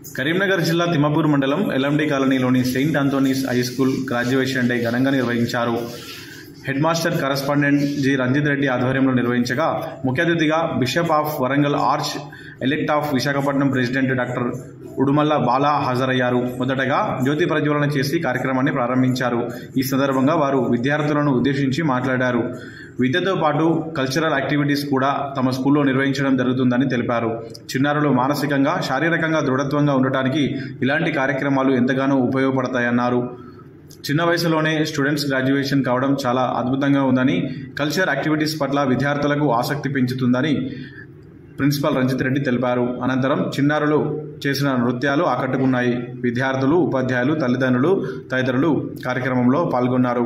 కరీంనగర్ జిల్లా తిమ్మపూర్ మండలం ఎల్ఎండి కాలనీలోని Saint Anthony's High School Graduation Day ఘనంగా నిర్వహించారు. Headmaster correspondent G Ranjith Reddy ఆధ్వర్యంలో నిర్వహించగా ముఖ్య అతిథిగా bishop of Warangal arch elect of Visakhapatnam president doctor Udumalla Bala హాజరయ్యారు. మొదటగా జ్యోతి ప్రజ్వలన చేసి కార్యక్రమాన్ని ప్రారంభించారు. ఈ సందర్భంగా వారు విద్యార్థులను ఉద్దేశించి మాట్లాడారు. విద్యతో పాటు కల్చరల్ యాక్టివిటీస్ కూడా తమ స్కూల్లో నిర్వహించడం జరుగుతుందని తెలిపారు. చిన్నారులు మానసికంగా, శారీరకంగా దృఢత్వంగా ఉండటానికి ఇలాంటి కార్యక్రమాలు ఎంతగానో ఉపయోగపడతాయన్నారు. చిన్న వయసులోనే స్టూడెంట్స్ గ్రాడ్యుయేషన్ కావడం చాలా అద్భుతంగా ఉందని, కల్చర్ యాక్టివిటీస్ పట్ల విద్యార్థులకు ఆసక్తి పెంచుతుందని ప్రిన్సిపల్ రంజిత్ రెడ్డి తెలిపారు. అనంతరం చిన్నారులు చేసిన నృత్యాలు ఆకట్టుకున్నాయి. విద్యార్థులు, ఉపాధ్యాయులు, తల్లిదండ్రులు తదితరులు కార్యక్రమంలో పాల్గొన్నారు.